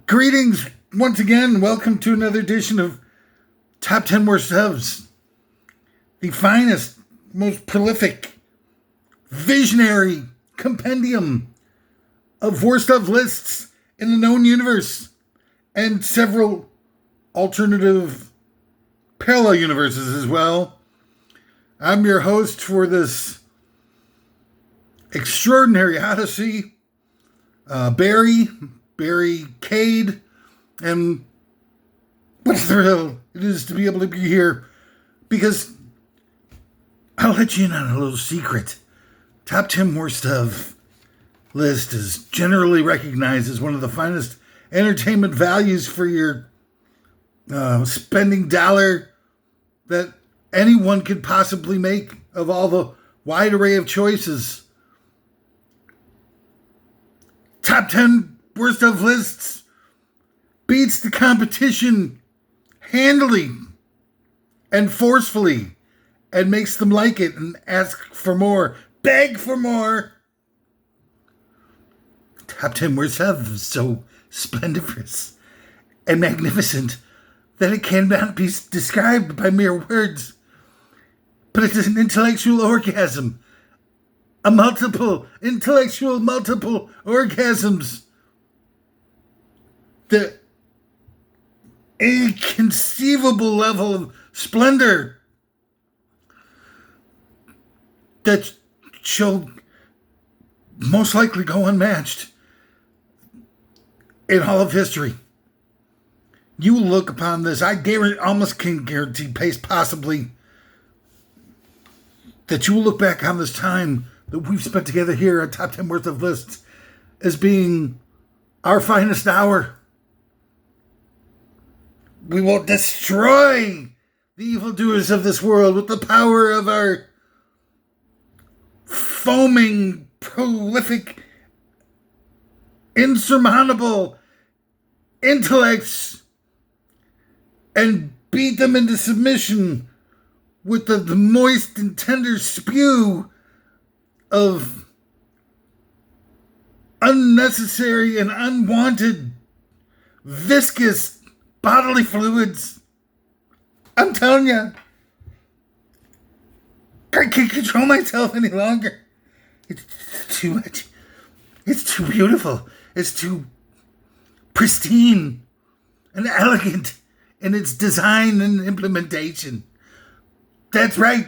Greetings once again. Welcome to another edition of Top 10 Worst Ofs. The finest, most prolific, visionary compendium of worst of lists in the known universe and several alternative parallel universes as well. I'm your host for this extraordinary odyssey, Barry Cade, and what a thrill it is to be able to be here, because I'll let you in on a little secret. Top 10 Worst Of list is generally recognized as one of the finest entertainment values for your spending dollar that anyone could possibly make of all the wide array of choices. Top 10 Worst Of lists beats the competition handily and forcefully and makes them like it and ask for more, beg for more. Top 10 Worst Of is so splendiferous and magnificent that it cannot be described by mere words, but it is an intellectual orgasm. Multiple orgasms. The inconceivable level of splendor that shall most likely go unmatched in all of history. You look upon this, I almost can guarantee, possibly, that you will look back on this time that we've spent together here at Top 10 Worst Of lists as being our finest hour. We will destroy the evildoers of this world with the power of our foaming, prolific, insurmountable intellects and beat them into submission with the moist and tender spew of unnecessary and unwanted viscous bodily fluids. I'm telling you, I can't control myself any longer. It's too much. It's too beautiful. It's too pristine and elegant in its design and implementation. That's right.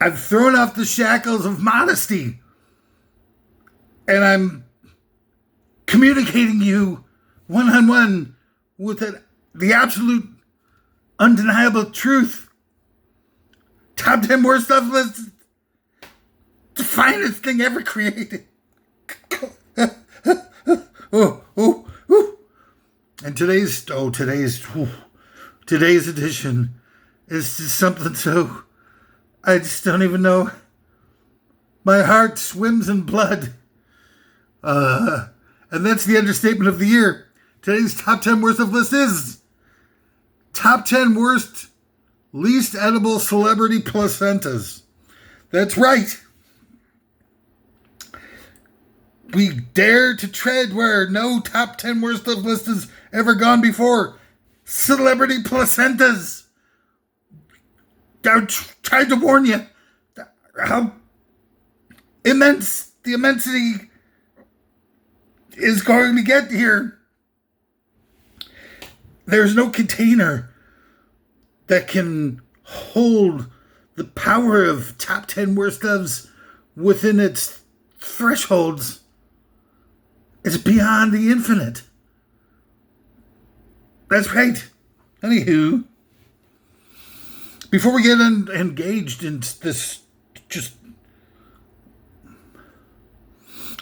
I've thrown off the shackles of modesty, and I'm communicating you one-on-one with the absolute, undeniable truth. Top 10 Worst Of list, the finest thing ever created. And today's edition is just something so, I just don't even know. My heart swims in blood. And that's the understatement of the year. Today's Top 10 Worst Of list is Top 10 Worst Least Edible Celebrity Placentas. That's right. We dare to tread where no Top 10 Worst Of list has ever gone before. Celebrity placentas. I tried to warn you how immense the immensity is going to get here. There's no container that can hold the power of Top 10 Worst Ofs within its thresholds. It's beyond the infinite. That's right. Anywho, before we get engaged in this just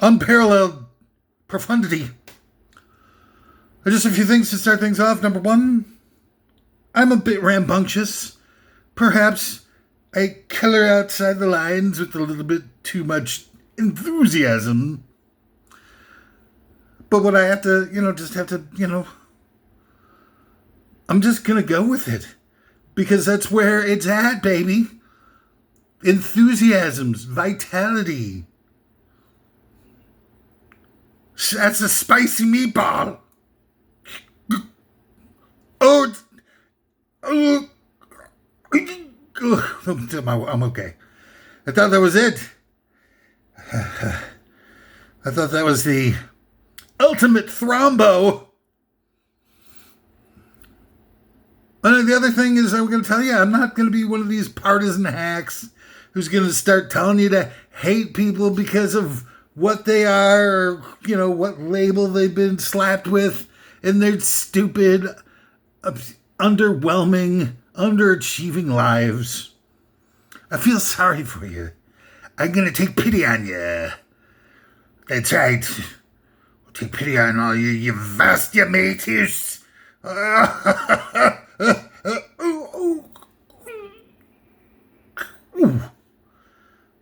unparalleled profundity, just a few things to start things off. Number one, I'm a bit rambunctious. Perhaps I color outside the lines with a little bit too much enthusiasm. But what I have to, I'm just going to go with it. Because that's where it's at, baby. Enthusiasms, vitality, That's a spicy meatball. Oh, oh, I'm okay. I thought that was it. I thought that was the ultimate thrombo. And the other thing is, I'm going to tell you, I'm not going to be one of these partisan hacks who's going to start telling you to hate people because of what they are, or, what label they've been slapped with in their stupid, underwhelming, underachieving lives. I feel sorry for you. I'm going to take pity on you. That's right. I'll take pity on all you vastimators.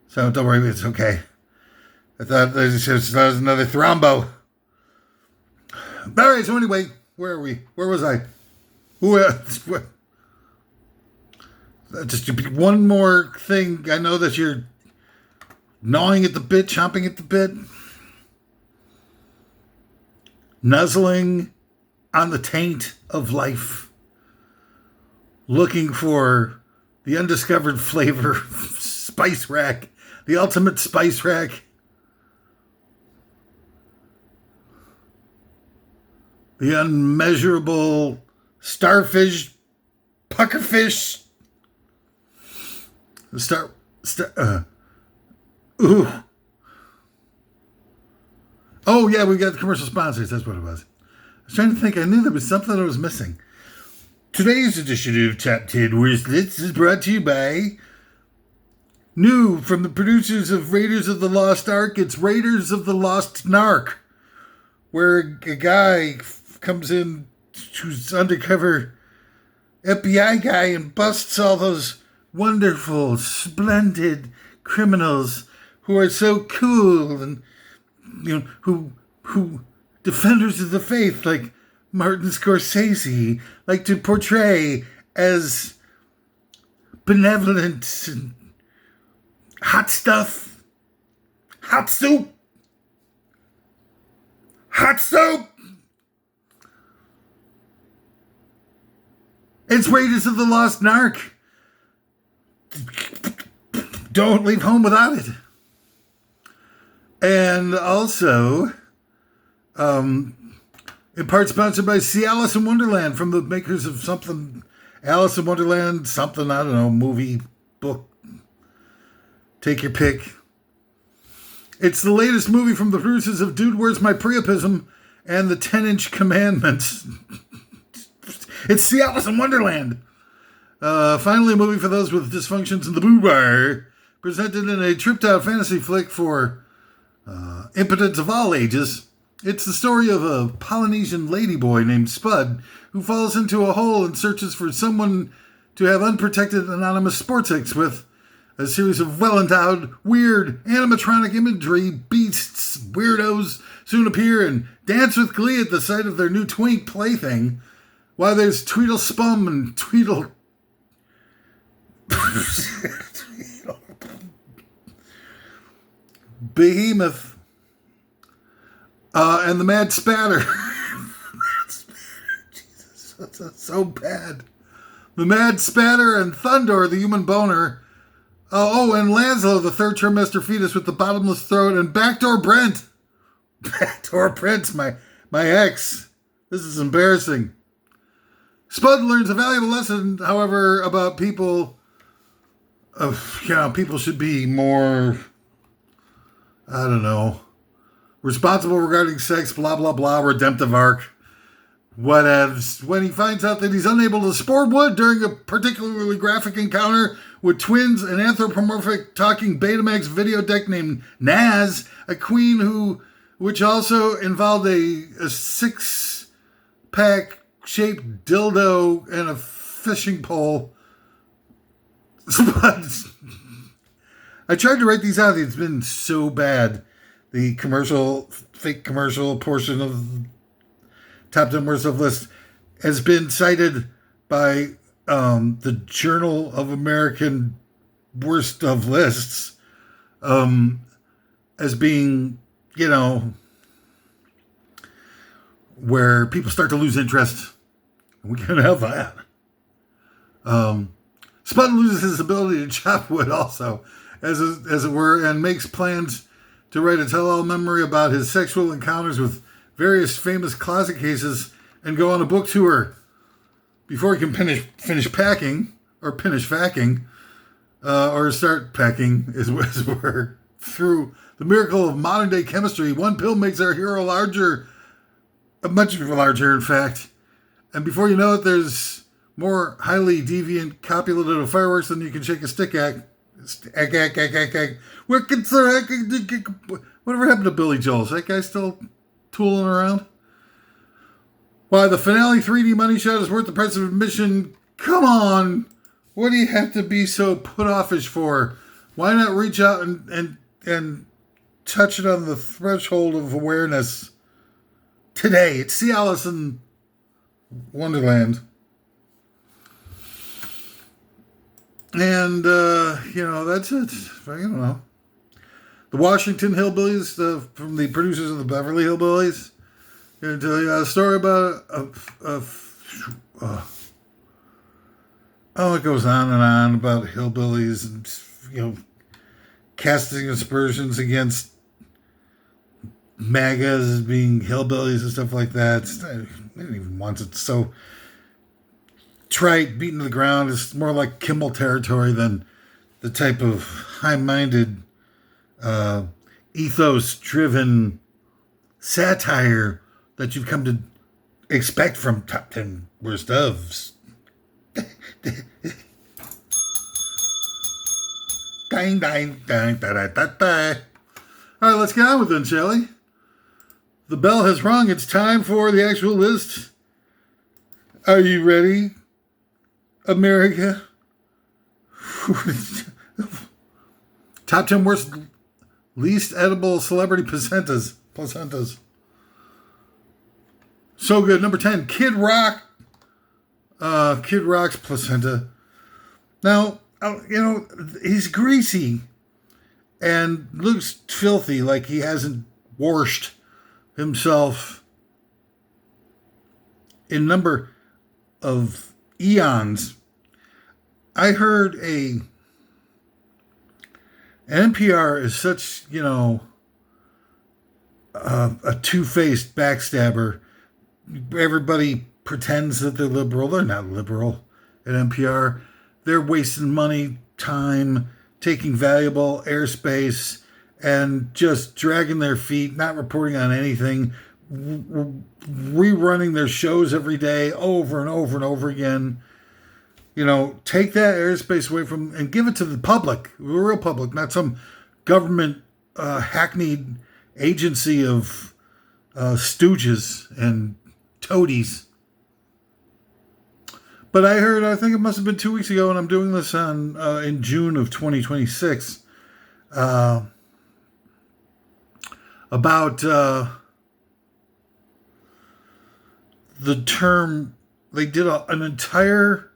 So don't worry, it's okay. I thought that was another thrombo. All right, so anyway, where are we? Where was I? Just one more thing. I know that you're gnawing at the bit, chomping at the bit, nuzzling on the taint of life, looking for the undiscovered flavor spice rack, the ultimate spice rack. The unmeasurable starfish, puckerfish, ooh. Oh yeah, we got the commercial sponsors. That's what it was. I was trying to think. I knew there was something I was missing. Today's edition of Top 10 Worst Lists is brought to you by new from the producers of Raiders of the Lost Ark. It's Raiders of the Lost Narc, where a guy comes in who's undercover FBI guy and busts all those wonderful, splendid criminals who are so cool and who defenders of the faith like Martin Scorsese like to portray as benevolent and hot stuff, hot soup. It's Raiders of the Lost Narc. Don't leave home without it. And also, in part sponsored by See Alice in Wonderland, from the makers of something, Alice in Wonderland, something, I don't know, movie, book. Take your pick. It's the latest movie from the producers of Dude, Where's My Priapism and the 10-Inch Commandments. It's See Alice in Wonderland. Finally, a movie for those with dysfunctions in the boo bar, presented in a tripped-out fantasy flick for impotents of all ages. It's the story of a Polynesian ladyboy named Spud who falls into a hole and searches for someone to have unprotected anonymous sports acts with. A series of well-endowed, weird, animatronic imagery beasts, weirdos, soon appear and dance with glee at the sight of their new twink plaything. While there's Tweedle Spum and Tweedle... Behemoth. And the Mad Spatter. Jesus, that's so bad. The Mad Spatter and Thundor, the human boner. And Laszlo, the third trimester fetus with the bottomless throat, and Backdoor Brent. Backdoor Brent's my ex. This is embarrassing. Spud learns a valuable lesson, however, about people. People should be more, I don't know, responsible regarding sex, blah, blah, blah, redemptive arc. Whatevs. When he finds out that he's unable to spore wood during a particularly graphic encounter with twins, an anthropomorphic talking Betamax video deck named Naz, a queen which also involved a 6-pack shaped dildo and a fishing pole. I tried to write these out. It's been so bad. The fake commercial portion of Top 10 Worst of List has been cited by the Journal of American Worst of Lists as being, where people start to lose interest. We can't have that. Spud loses his ability to chop wood also, as it were, and makes plans to write a tell-all memory about his sexual encounters with various famous closet cases and go on a book tour before he can finish packing, or finish facking, or start packing, as it were. Through the miracle of modern-day chemistry, one pill makes our hero larger, much larger, in fact. And before you know it, there's more highly deviant copulative of fireworks than you can shake a stick at. Wicked sir. Whatever happened to Billy Joel? Is that guy still tooling around? Why, the finale 3D money shot is worth the price of admission. Come on. What do you have to be so put offish for? Why not reach out and touch it on the threshold of awareness today? It's Sea Alice in Wonderland. And, that's it. I don't know. The Washington Hillbillies, from the producers of the Beverly Hillbillies, going to tell you a story about it goes on and on about hillbillies and, casting aspersions against MAGAs as being hillbillies and stuff like that. I didn't even want it so trite, beaten to the ground. It's more like Kimmel territory than the type of high-minded, ethos-driven satire that you've come to expect from Top 10 Worst Ofs. Dang, dang, dang, da, da, da, da. All right, let's get on with it, shall we? The bell has rung. It's time for the actual list. Are you ready, America? Top 10 worst, least edible celebrity placentas. So good. Number 10, Kid Rock. Kid Rock's placenta. Now, he's greasy and looks filthy, like he hasn't washed himself in number of eons. I heard NPR is such, a two-faced backstabber. Everybody pretends that they're liberal. They're not liberal at NPR. They're wasting money, time, taking valuable airspace, and just dragging their feet, not reporting on anything, rerunning their shows every day over and over and over again. Take that airspace away from and give it to the public, the real public, not some government hackneyed agency of stooges and toadies. But I think it must have been 2 weeks ago, and I'm doing this in June of 2026, about the term. They did an entire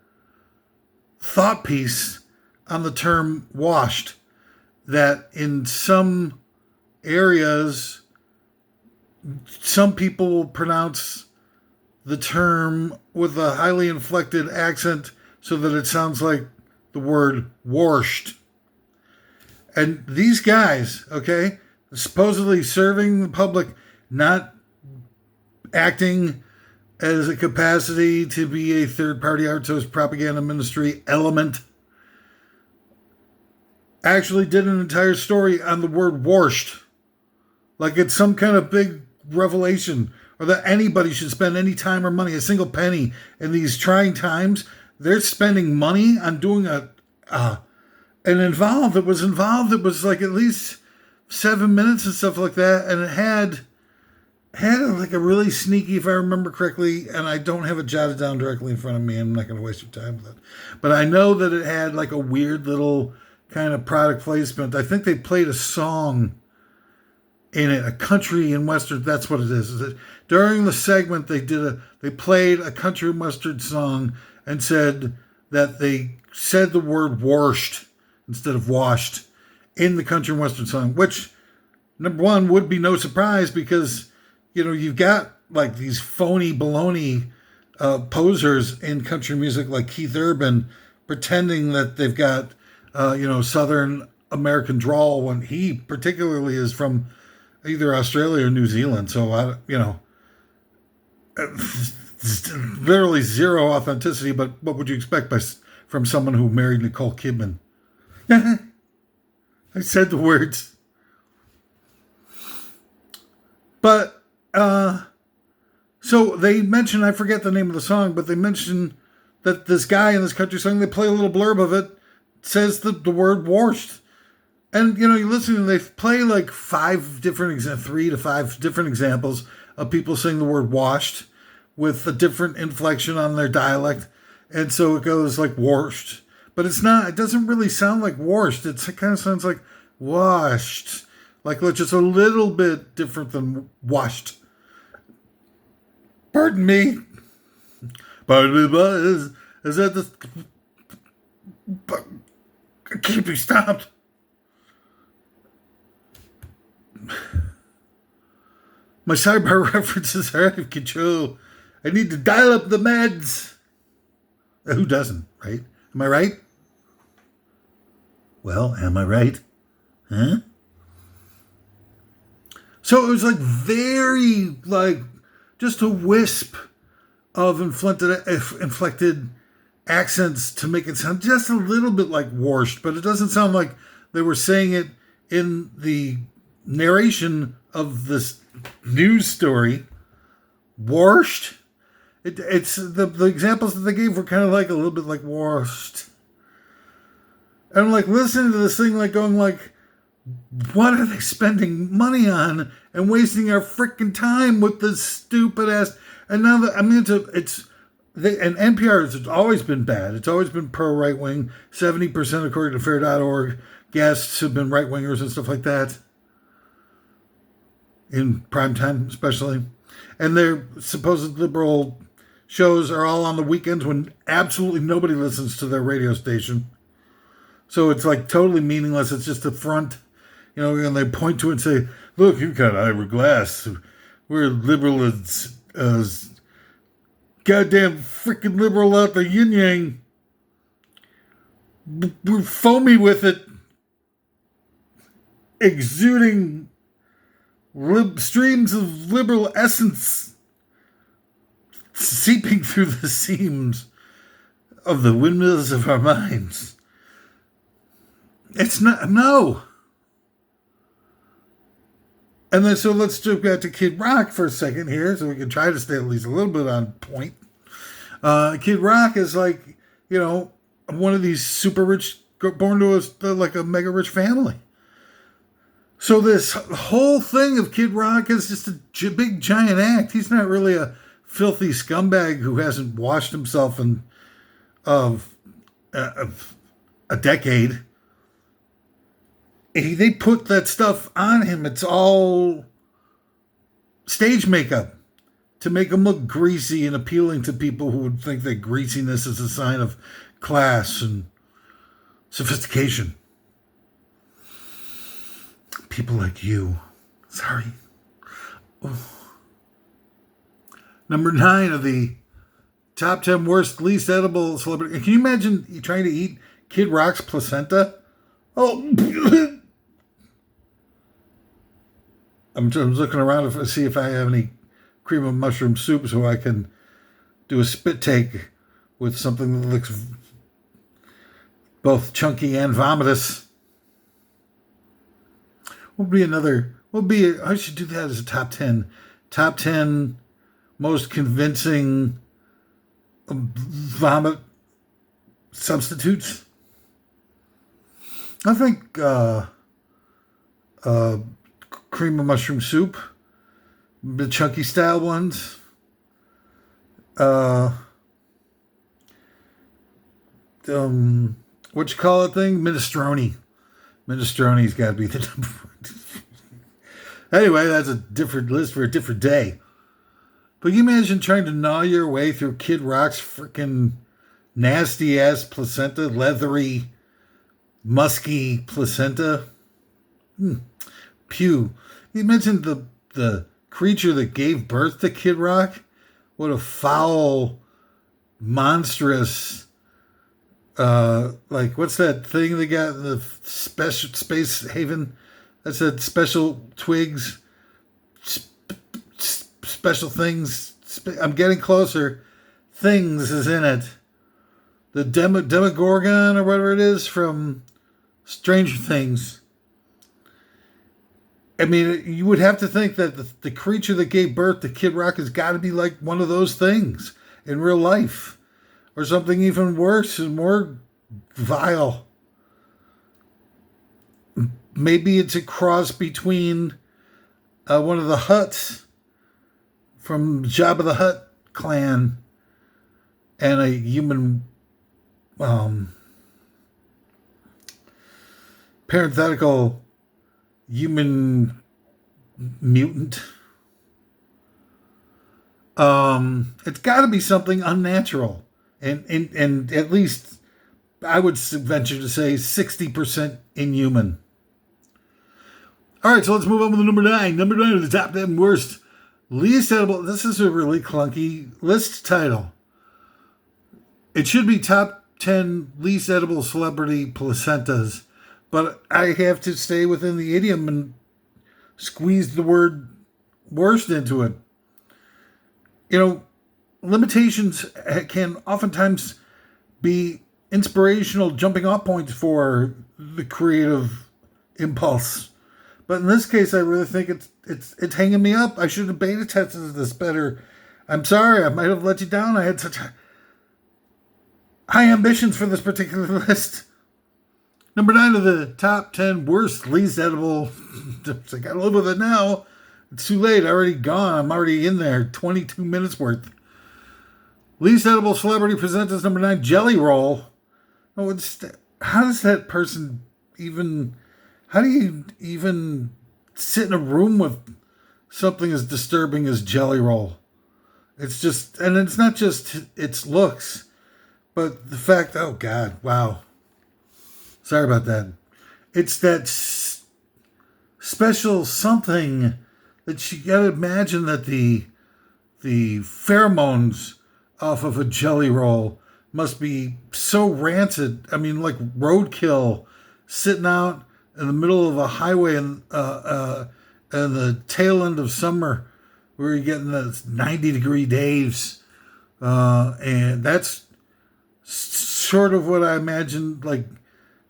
thought piece on the term washed, that in some areas, some people will pronounce the term with a highly inflected accent so that it sounds like the word warshed. And these guys, supposedly serving the public, not acting as a capacity to be a third-party outsourced propaganda ministry element, actually did an entire story on the word warshed. Like it's some kind of big revelation, or that anybody should spend any time or money, a single penny, in these trying times. They're spending money on doing it was like at least 7 minutes and stuff like that, and it had like a really sneaky, if I remember correctly, and I don't have it jotted down directly in front of me, I'm not going to waste your time with it, but I know that it had like a weird little kind of product placement. I think they played a song in it, a country and western. That's what it is. During the segment, they played a country and western song and said that they said the word warshed instead of washed in the country and western song, which number one would be no surprise because you've got like these phony baloney posers in country music like Keith Urban pretending that they've got, Southern American drawl when he particularly is from either Australia or New Zealand. So, literally zero authenticity, but what would you expect from someone who married Nicole Kidman? I said the words. But, so they mention, I forget the name of the song, but they mention that this guy in this country song, they play a little blurb of it, says the word washed. And, you listen and they play like 3 to 5 different examples of people saying the word washed with a different inflection on their dialect. And so it goes like washed. But it doesn't really sound like washed. It kind of sounds like washed. Like just a little bit different than washed. Pardon me. Pardon me, but is that the... I can't be stopped. My sidebar references are out of control. I need to dial up the meds. Who doesn't, right? Am I right? Well, am I right? Huh? So it was like very, just a wisp of inflected accents to make it sound just a little bit like washed, but it doesn't sound like they were saying it in the narration of this news story. Washed. It's the examples that they gave were kind of like a little bit like washed. And I'm like listening to this thing, like going like, what are they spending money on and wasting our freaking time with this stupid ass? And now that and NPR has always been bad. It's always been pro right wing. 70% according to Fair.org guests have been right wingers and stuff like that. In prime time, especially. And their supposed liberal shows are all on the weekends when absolutely nobody listens to their radio station. So it's like totally meaningless. It's just a front, and they point to it and say, look, you've got Ira Glass. We're liberal as goddamn freaking liberal out the yin yang. We're foamy with it. Exuding streams of liberal essence seeping through the seams of the windmills of our minds. It's not, no. And then, so let's jump back to Kid Rock for a second here, so we can try to stay at least a little bit on point. Kid Rock is like, one of these super rich, born to a mega rich family. So this whole thing of Kid Rock is just a big giant act. He's not really a filthy scumbag who hasn't washed himself in of a decade. They put that stuff on him. It's all stage makeup to make him look greasy and appealing to people who would think that greasiness is a sign of class and sophistication. People like you. Sorry. Oh. Number 9 of the top 10 worst, least edible celebrity. Can you imagine you trying to eat Kid Rock's placenta? Oh. I'm just looking around to see if I have any cream of mushroom soup so I can do a spit take with something that looks both chunky and vomitous. I should do that as a top 10. Top 10 most convincing vomit substitutes. I think cream of mushroom soup, the chunky style ones. What you call it thing? Minestrone. Minestrone's got to be the number one. Anyway, that's a different list for a different day. But you imagine trying to gnaw your way through Kid Rock's freaking nasty ass placenta, leathery, musky placenta. Pew. You mentioned the creature that gave birth to Kid Rock. What a foul, monstrous, like, what's that thing they got in the special space haven? That's that special twigs, special things. I'm getting closer. Things is in it. The Demogorgon or whatever it is from Stranger Things. I mean, you would have to think that the creature that gave birth to Kid Rock has got to be like one of those things in real life. Or something even worse and more vile. Maybe it's a cross between one of the Hutts from Jabba the Hutt clan and a human parenthetical human mutant. It's got to be something unnatural. And at least I would venture to say 60% inhuman. All right, so let's move on to the number 9. Number 9 of the top 10 worst least edible. This is a really clunky list title. It should be top 10 least edible celebrity placentas, but I have to stay within the idiom and squeeze the word worst into it. You know, limitations can oftentimes be inspirational jumping off points for the creative impulse. But in this case, I really think it's hanging me up. I should have beta tested this better. I'm sorry, I might have let you down. I had such high ambitions for this particular list. Number 9 of the top 10 worst least edible. I got to live with it now. It's too late. Already gone. I'm already in there. 22 minutes worth. Least edible celebrity presenters number 9, Jelly Roll. Oh, how does that person even... How do you even sit in a room with something as disturbing as Jelly Roll? It's just... And it's not just its looks, but the fact... Oh, God. Wow. Sorry about that. It's that special something that you got to imagine that the pheromones off of a Jelly Roll must be so rancid. I mean, like roadkill, sitting out in the middle of a highway in the tail end of summer where you're getting the 90-degree days. And that's sort of what I imagine, like,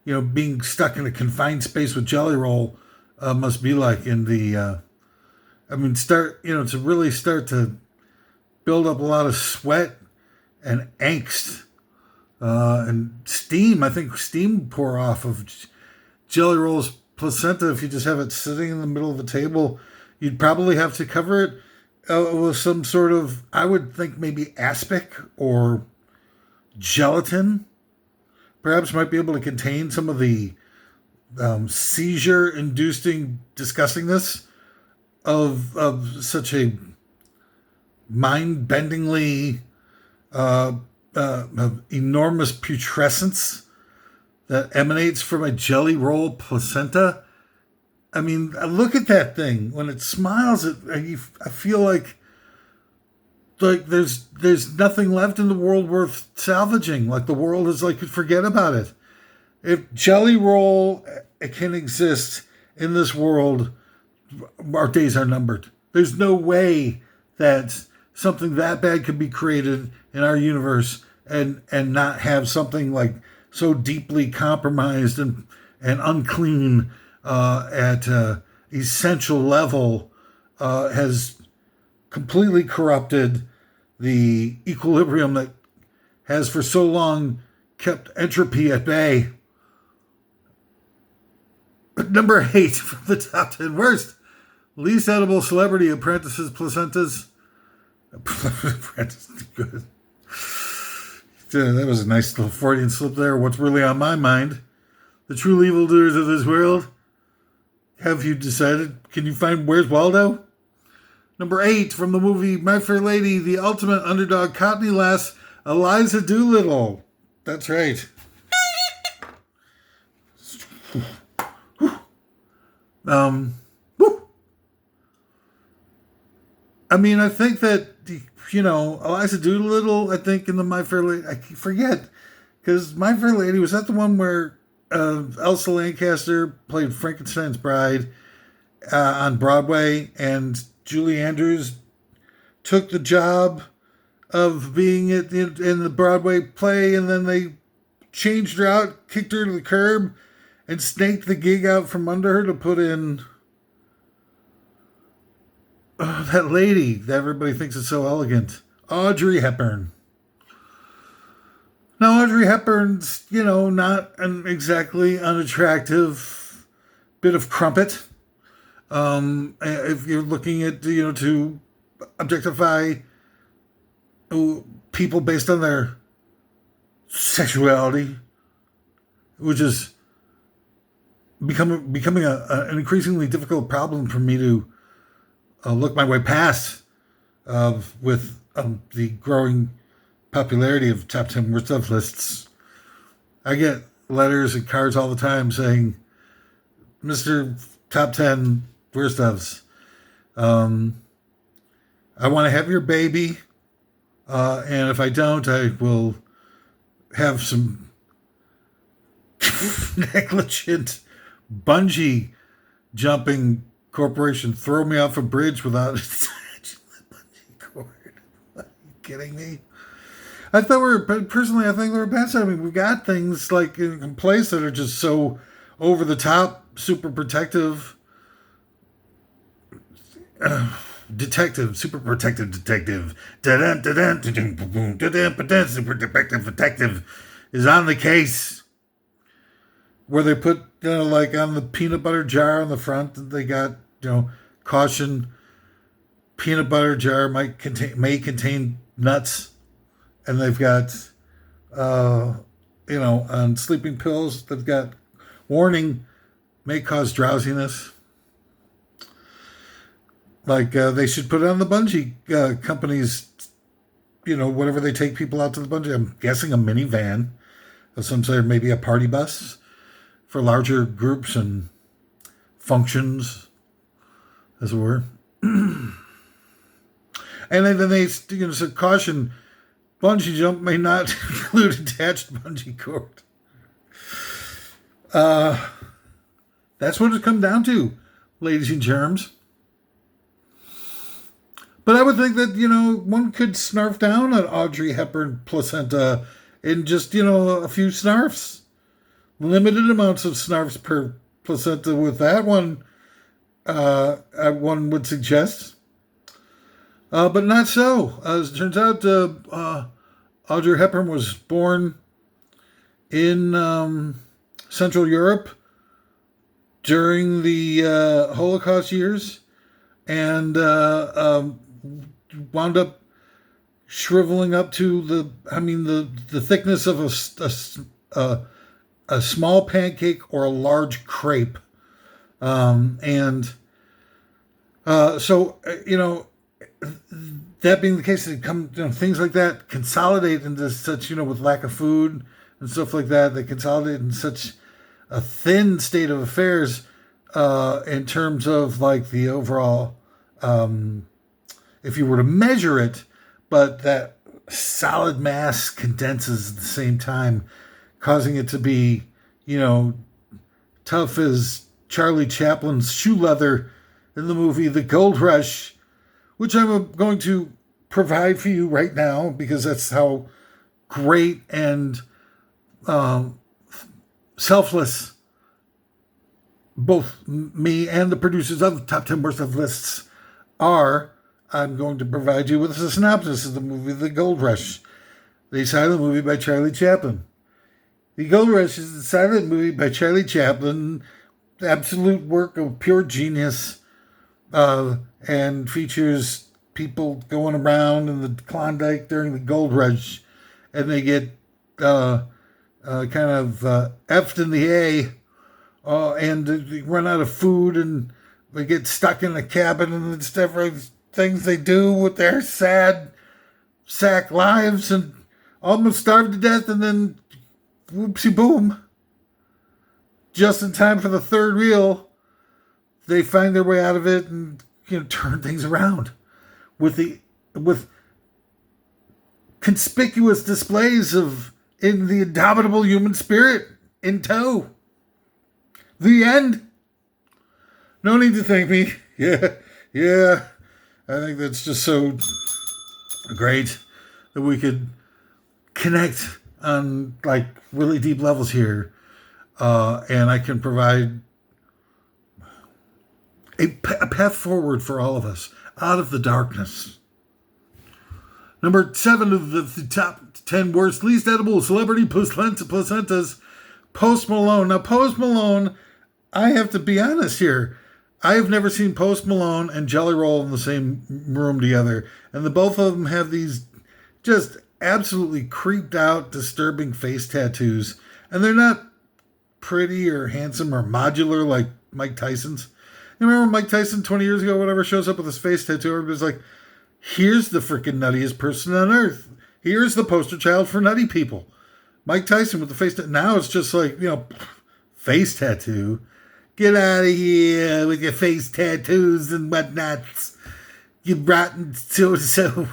you know, being stuck in a confined space with Jelly Roll must be like in the... to really start to build up a lot of sweat and angst and steam. I think steam pour off of Jelly Roll's placenta. If you just have it sitting in the middle of a table, you'd probably have to cover it with some sort of, I would think maybe aspic or gelatin. Perhaps might be able to contain some of the seizure-inducing disgustingness of such a mind-bendingly enormous putrescence that emanates from a Jelly Roll placenta. I mean, look at that thing. When it smiles, I feel like there's nothing left in the world worth salvaging. Like the world is like, forget about it. If Jelly Roll can exist in this world, our days are numbered. There's no way that something that bad could be created in our universe and not have something like so deeply compromised and unclean at essential level has completely corrupted the equilibrium that has for so long kept entropy at bay. But number 8 from the top 10 worst least edible celebrity apprentices placentas. Apprentice, good. That was a nice little Freudian slip there. What's really on my mind? The true evildoers of this world. Have you decided? Can you find Where's Waldo? Number 8 from the movie My Fair Lady, the ultimate underdog Cockney lass, Eliza Doolittle. That's right. I mean, I think that, Eliza Doolittle, I think in the My Fair Lady, I forget, because My Fair Lady, was that the one where Elsa Lancaster played Frankenstein's bride on Broadway, and Julie Andrews took the job of being in the Broadway play, and then they changed her out, kicked her to the curb, and snaked the gig out from under her to put in that lady that everybody thinks is so elegant, Audrey Hepburn. Now, Audrey Hepburn's, not an exactly unattractive bit of crumpet. If you're looking at, to objectify people based on their sexuality, which is becoming an increasingly difficult problem for me to look my way past with the growing popularity of top 10 worst of lists. I get letters and cards all the time saying, Mr. Top 10 worst ofs, I want to have your baby, and if I don't, I will have some negligent bungee jumping corporation throw me off a bridge without attaching the bungee cord. Are you kidding me? I think they were best. I mean, we've got things like in place that are just so over the top, super protective. Super protective detective. Super detective is on the case. Where they put, like on the peanut butter jar on the front, they got, caution, peanut butter jar may contain nuts. And they've got, on sleeping pills, they've got warning, may cause drowsiness. Like they should put it on the bungee companies, whatever they take people out to the bungee. I'm guessing a minivan of some sort, maybe a party bus for larger groups and functions, as it were. And then they, said caution. Bungee jump may not include attached bungee cord. That's what it's come down to, ladies and germs. But I would think that, one could snarf down an Audrey Hepburn placenta in just, a few snarfs. Limited amounts of snarfs per placenta with that one, one would suggest. But not so. As it turns out, Audrey Hepburn was born in Central Europe during the Holocaust years and wound up shriveling up to the thickness of a small pancake or a large crepe. That being the case, things like that consolidate into such, with lack of food and stuff like that, they consolidate in such a thin state of affairs in terms of like the overall, if you were to measure it, but that solid mass condenses at the same time, causing it to be, tough as Charlie Chaplin's shoe leather in the movie The Gold Rush, which I'm going to provide for you right now because that's how great and selfless both me and the producers of the Top 10 Worst of Lists are. I'm going to provide you with a synopsis of the movie The Gold Rush, the silent movie by Charlie Chaplin. The Gold Rush is a silent movie by Charlie Chaplin, absolute work of pure genius, and features people going around in the Klondike during the Gold Rush, and they get kind of effed in the A, and they run out of food, and they get stuck in a cabin, and it's different things they do with their sad sack lives, and almost starve to death, and then whoopsie boom, just in time for the third reel, they find their way out of it and turn things around with conspicuous displays of in the indomitable human spirit in tow. The end. No need to thank me. Yeah. I think that's just so great that we could connect on like really deep levels here. And I can provide a path forward for all of us out of the darkness. Number 7 of the top 10 worst, least edible celebrity placentas, Post Malone. Now, Post Malone, I have to be honest here. I have never seen Post Malone and Jelly Roll in the same room together. And the both of them have these just absolutely creeped out, disturbing face tattoos. And they're not pretty or handsome or modular like Mike Tyson's. You remember Mike Tyson 20 years ago, whatever, shows up with his face tattoo, everybody's like, here's the freaking nuttiest person on earth. Here's the poster child for nutty people. Mike Tyson with the face tattoo. Now it's just like, face tattoo. Get out of here with your face tattoos and whatnots. You rotten so-and-so.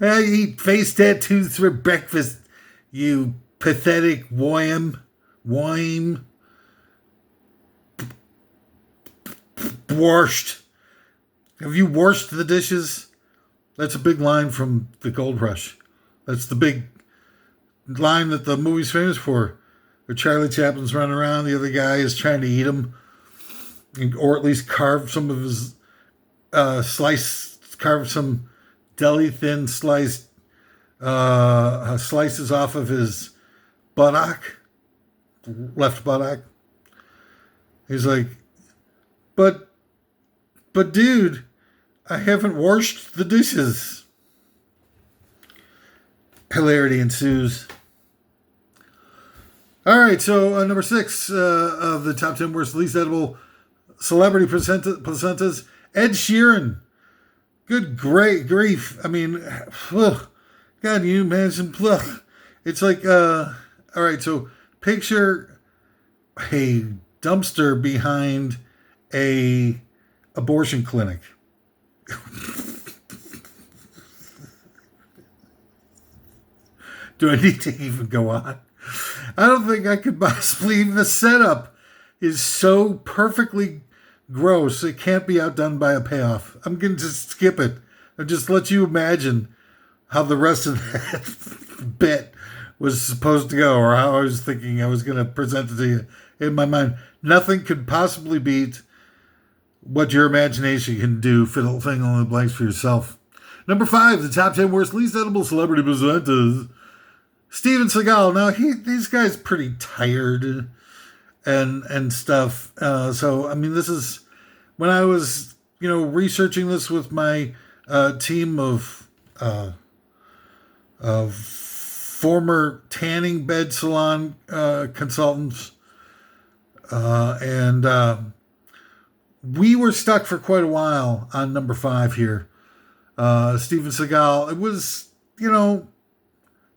I eat face tattoos for breakfast, you pathetic wham. Washed. Have you washed the dishes? That's a big line from the Gold Rush. That's the big line that the movie's famous for. Where Charlie Chaplin's running around, the other guy is trying to eat him, or at least carve some of his carve some deli thin sliced slices off of his left buttock. He's like, but dude, I haven't washed the dishes. Hilarity ensues. All right, so number 6 of the top 10 worst least edible celebrity placentas, Ed Sheeran. Good grief. I mean, ugh. God, you imagine? Ugh. It's like, all right, so picture a dumpster behind a abortion clinic. Do I need to even go on? I don't think I could possibly. The setup is so perfectly gross, it can't be outdone by a payoff. I'm going to just skip it and just let you imagine how the rest of that bit was supposed to go, or how I was thinking I was going to present it to you in my mind. Nothing could possibly beat what your imagination can do. Fill in the blanks for yourself. Number 5, the top 10 worst least edible celebrity placentas. Steven Seagal. Now, these guys pretty tired and stuff. So, I mean, this is when I was, researching this with my team of former tanning bed salon consultants, and we were stuck for quite a while on number 5 here. Steven Seagal. It was,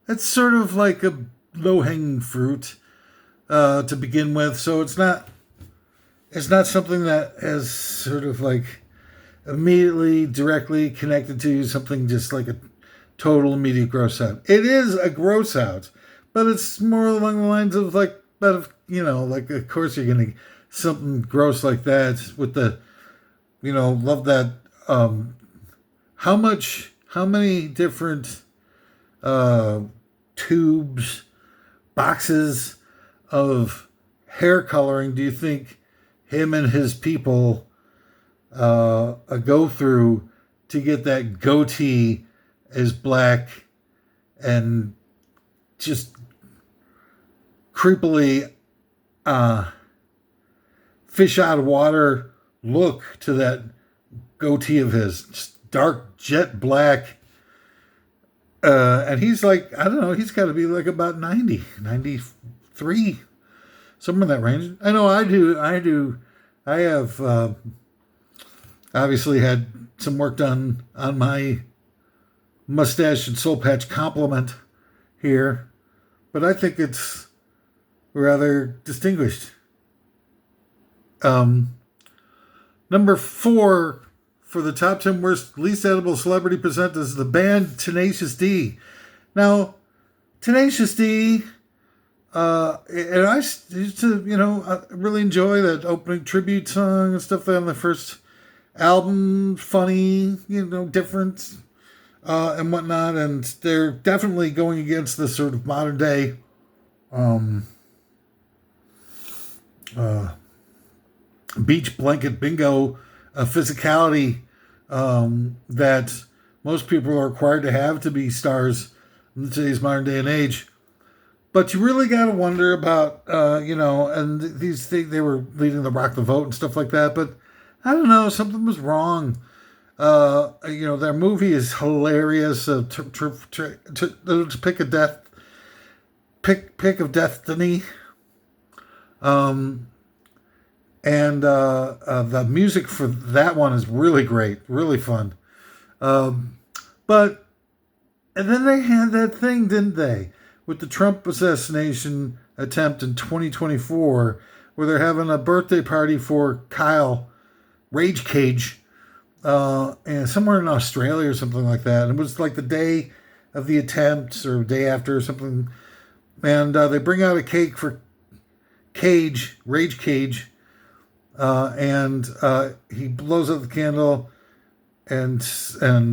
it's sort of like a low-hanging fruit to begin with. So it's not something that is sort of like immediately, directly connected to something just like a total immediate gross out. It is a gross out, but it's more along the lines of like, like of course you're going to something gross like that with the, love that. How many different tubes, boxes of hair coloring do you think him and his people go through to get that goatee as black and just creepily fish out of water look to that goatee of his, just dark jet black. And he's like, I don't know, he's got to be like about 90, 93, somewhere in that range. I know I do. I have obviously had some work done on my mustache and soul patch compliment here, but I think it's rather distinguished. Number 4 for the top 10 worst least edible celebrity presentas, the band Tenacious D. Now, Tenacious D, and I used to, I really enjoy that opening tribute song and stuff on the first album. Funny, different, and whatnot. And they're definitely going against the sort of modern day beach blanket bingo physicality that most people are required to have to be stars in today's modern day and age. But you really got to wonder about, and these things, they were leading the Rock the Vote and stuff like that. But I don't know, something was wrong. Their movie is hilarious. Pick of Destiny. And the music for that one is really great, really fun. And then they had that thing, didn't they, with the Trump assassination attempt in 2024, where they're having a birthday party for Kyle Rage Cage, and somewhere in Australia or something like that. And it was like the day of the attempt or day after or something. And they bring out a cake for Rage Cage. And he blows out the candle, and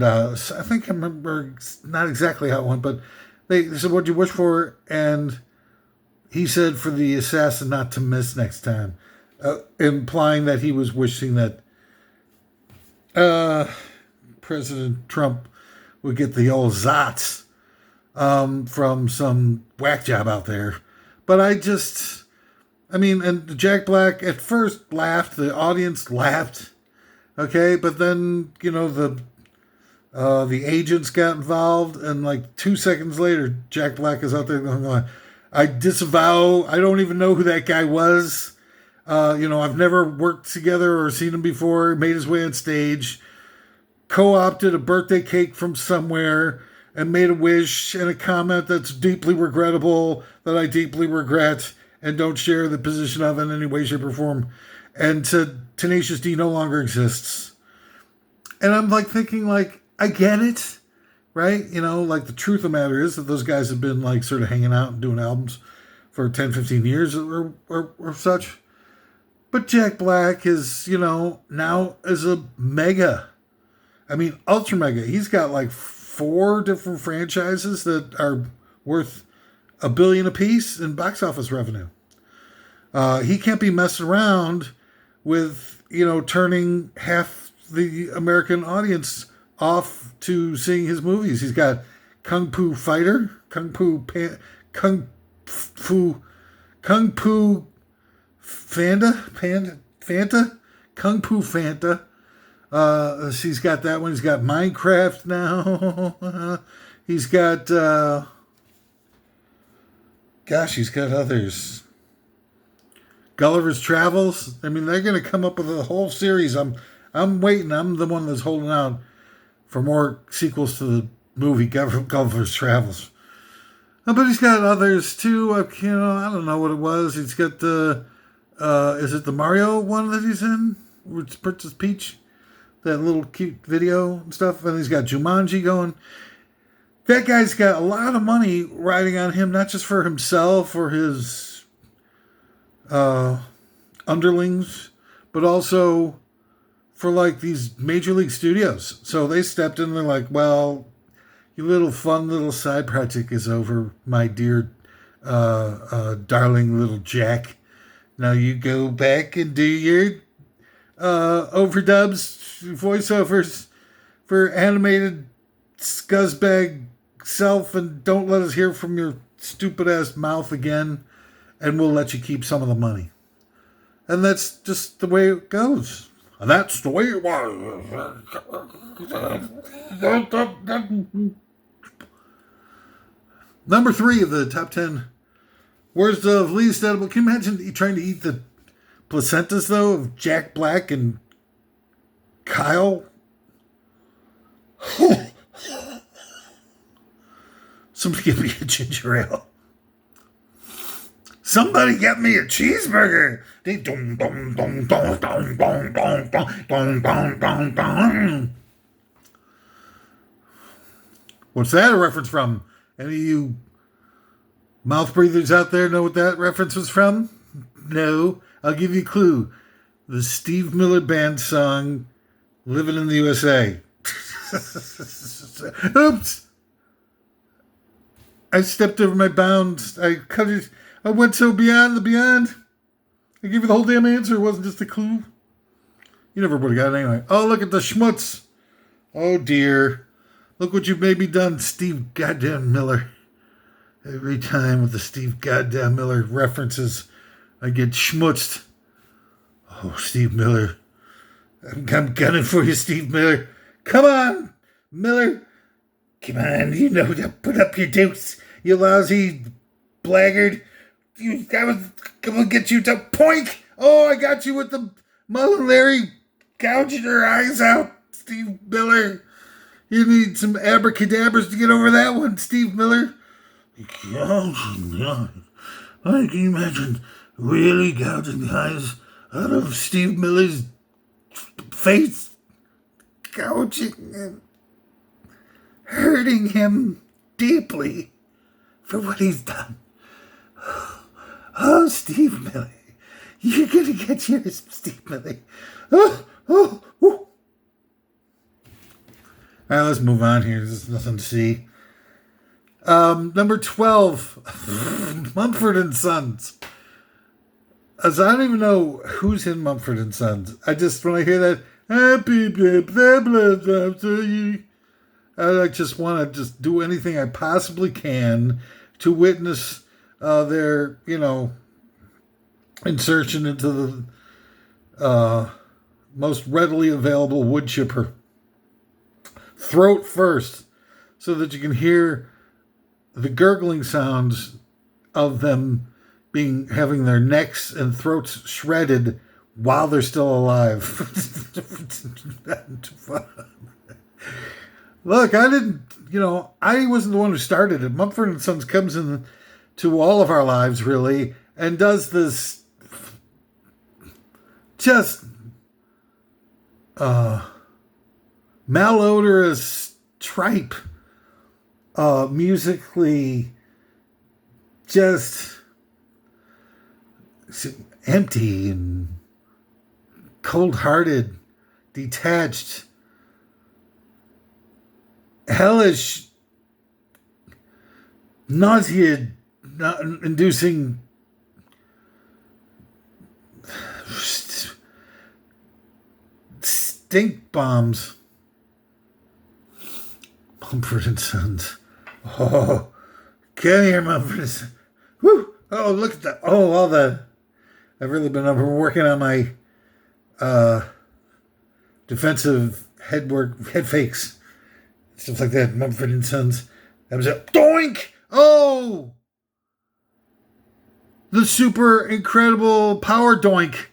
I think I remember not exactly how it went, but they said, "What'd you wish for?" And he said, "For the assassin not to miss next time," implying that he was wishing that President Trump would get the old zots from some whack job out there. But and Jack Black at first laughed, the audience laughed, okay, but then, the agents got involved, and like 2 seconds later, Jack Black is out there going, I disavow, I don't even know who that guy was. I've never worked together or seen him before, made his way on stage, co-opted a birthday cake from somewhere, and made a wish and a comment that's deeply regrettable, that I deeply regret, and don't share the position of in any way, shape, or form. And Tenacious D no longer exists. And I'm thinking, I get it, right? The truth of the matter is that those guys have been sort of hanging out and doing albums for 10, 15 years or such. But Jack Black is, now is a mega. Ultra mega. He's got 4 different franchises that are worth $1 billion apiece in box office revenue. He can't be messing around with, turning half the American audience off to seeing his movies. He's got Kung Fu Fighter, Kung Fu Fanta, Kung Fu Fanta. He's got that one. He's got Minecraft now. He's got, he's got others. Gulliver's Travels. They're going to come up with a whole series. I'm waiting. I'm the one that's holding out for more sequels to the movie Gulliver's Travels. But he's got others too. I don't know what it was. He's got the, is it the Mario one that he's in? With Princess Peach? That little cute video and stuff. And he's got Jumanji going. That guy's got a lot of money riding on him, not just for himself or his underlings, but also for these major league studios. So they stepped in and they're like, well, your little fun little side project is over, my dear darling little Jack. Now you go back and do your overdubs, voiceovers for animated scuzzbag self, and don't let us hear from your stupid ass mouth again, and we'll let you keep some of the money. And that's just the way it goes. And that's the way it was. Number 3 of the top 10 worst of least edible. Can you imagine trying to eat the placentas, though, of Jack Black and Kyle? Somebody give me a ginger ale. Somebody get me a cheeseburger. They dum dum dum dum dum dum dum dum dum dum dum. What's that a reference from? Any of you mouth breathers out there know what that reference was from? No. I'll give you a clue. The Steve Miller Band song, Living in the USA. Oops. I stepped over my bounds. I cut it. I went so beyond the beyond. I gave you the whole damn answer. It wasn't just a clue. You never would have got it anyway. Oh, look at the schmutz. Oh, dear. Look what you've made me done, Steve goddamn Miller. Every time with the Steve goddamn Miller references, I get schmutzed. Oh, Steve Miller. I'm gunning for you, Steve Miller. Come on, Miller. Come on, you know to put up your dukes, you lousy blackguard. I was going to get you to poink. Oh, I got you with the Mullen Larry gouging your eyes out, Steve Miller. You need some abracadabras to get over that one, Steve Miller. I can imagine really gouging the eyes out of Steve Miller's face, gouging him, hurting him deeply for what he's done. Oh, Steve Miller, you're gonna get yours, Steve Miller. Oh. All right, let's move on here. There's nothing to see. Number 12, Mumford and Sons. As I don't even know who's in Mumford and Sons. I just, when I hear that, I just want to just do anything I possibly can to witness their, insertion into the most readily available wood chipper. Throat first, so that you can hear the gurgling sounds of them having their necks and throats shredded while they're still alive. Look, I wasn't the one who started it. Mumford and Sons comes in to all of our lives, really, and does this just malodorous tripe, musically just empty and cold-hearted, detached, hellish, nausea-inducing stink bombs. Mumford and Sons. Oh, come here, Mumford and Sons. Woo! Oh, look at that. Oh, I've really been working on my defensive head fakes, stuff like that. Mumford and Sons. That was a doink! Oh! The super incredible power doink.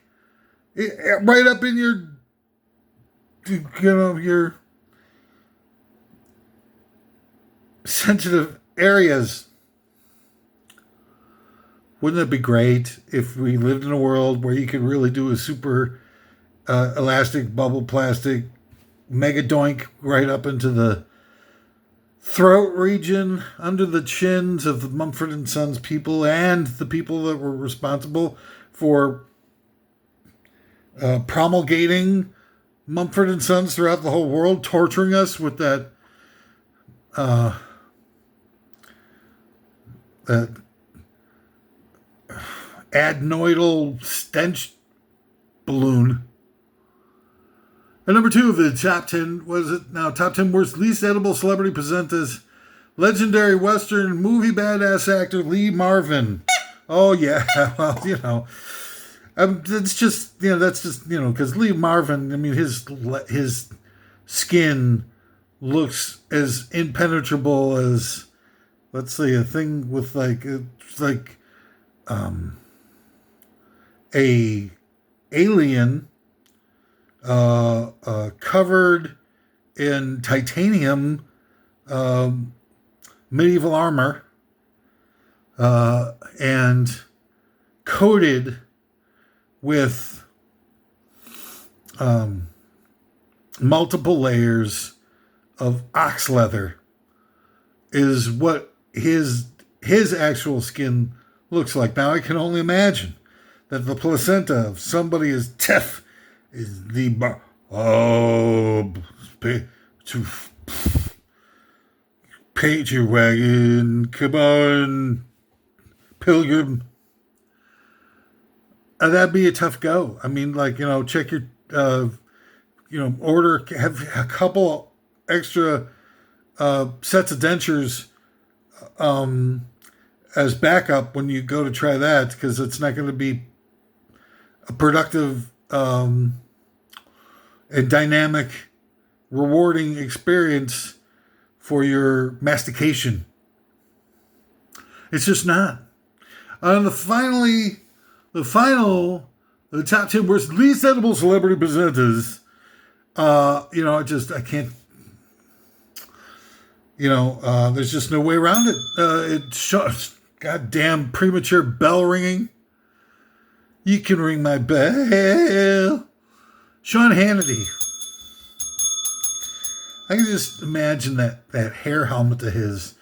Right up in your sensitive areas. Wouldn't it be great if we lived in a world where you could really do a super elastic bubble plastic mega doink right up into the throat region, under the chins of the Mumford and Sons people and the people that were responsible for promulgating Mumford and Sons throughout the whole world, torturing us with that adenoidal stench balloon. And number 2 of the top 10, top 10 worst least edible celebrity placentas, legendary Western movie badass actor Lee Marvin. Oh yeah, well, it's just, that's just, because Lee Marvin, I mean, his skin looks as impenetrable as, let's say, a thing with a alien covered in titanium medieval armor and coated with multiple layers of ox leather is what his actual skin looks like. Now I can only imagine that the placenta of somebody as tough as the paint your wagon, come on, pilgrim. That'd be a tough go. I mean, like, check your, order, have a couple extra sets of dentures as backup when you go to try that, because it's not going to be a productive and dynamic, rewarding experience for your mastication. It's just not. And the top 10 worst least edible celebrity placentas. I can't. There's just no way around it. It's goddamn premature bell ringing. You can ring my bell. Sean Hannity. I can just imagine that hair helmet of his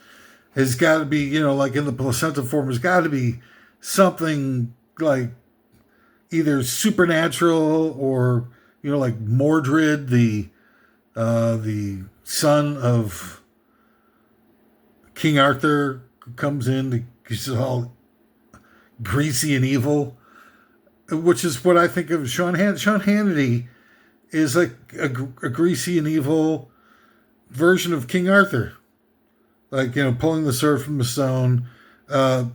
has got to be, like in the placenta form, has got to be something like either supernatural or, like Mordred, the son of King Arthur, comes in. He's all greasy and evil, which is what I think of Sean Hannity. Sean Hannity is like a greasy and evil version of King Arthur, like pulling the sword from the stone, a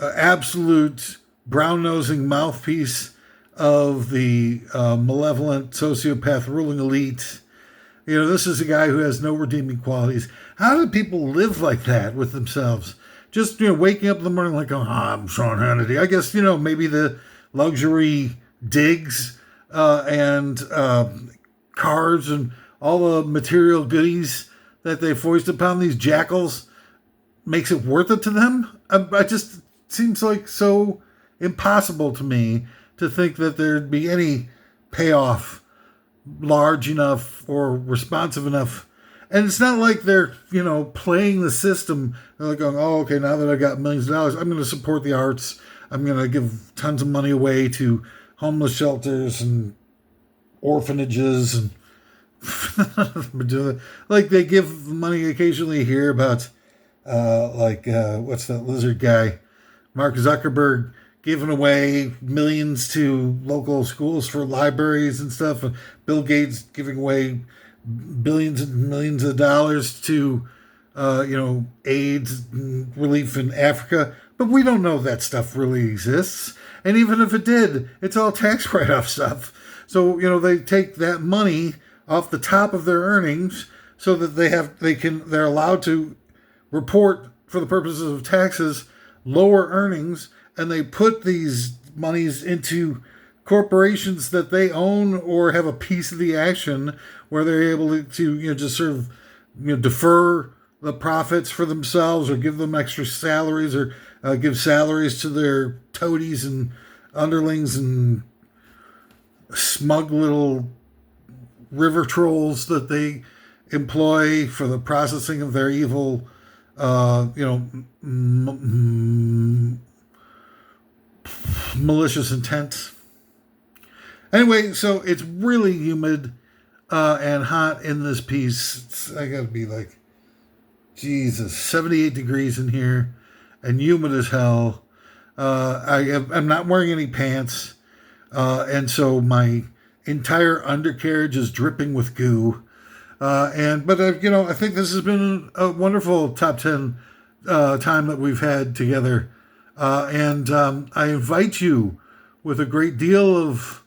absolute brown-nosing mouthpiece of the malevolent sociopath ruling elite. This is a guy who has no redeeming qualities. How do people live like that with themselves? Just waking up in the morning like, oh, I'm Sean Hannity. I guess maybe the luxury digs and cars and all the material goodies that they foist upon these jackals makes it worth it to them. I just seems like so impossible to me to think that there'd be any payoff large enough or responsive enough. And it's not like they're, playing the system. They're going, oh, okay, now that I got millions of dollars, I'm going to support the arts. I'm going to give tons of money away to homeless shelters and orphanages and like they give money occasionally here about what's that lizard guy, Mark Zuckerberg, giving away millions to local schools for libraries and stuff, and Bill Gates giving away billions and millions of dollars to AIDS relief in Africa. But we don't know that stuff really exists, and even if it did, it's all tax write-off stuff. So they take that money off the top of their earnings so that they're allowed to report, for the purposes of taxes, lower earnings, and they put these monies into corporations that they own or have a piece of the action, where they're able to just sort of defer the profits for themselves, or give them extra salaries, or give salaries to their toadies and underlings and smug little river trolls that they employ for the processing of their evil, malicious intent. Anyway, so it's really humid and hot in this piece. I gotta be like, Jesus, 78 degrees in here and humid as hell. I'm not wearing any pants, and so my entire undercarriage is dripping with goo. But I think this has been a wonderful top 10 time that we've had together. And I invite you with a great deal of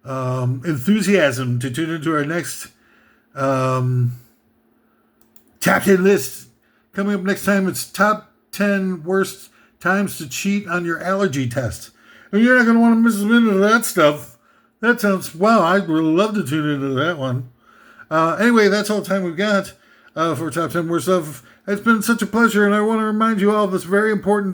enthusiasm to tune into our next top 10 list. Coming up next time, it's top 10 worst times to cheat on your allergy test. And you're not going to want to miss a minute of that stuff. That sounds, wow, I'd really love to tune into that one. Anyway, that's all the time we've got for top 10 worst stuff. It's been such a pleasure, and I want to remind you all of this very important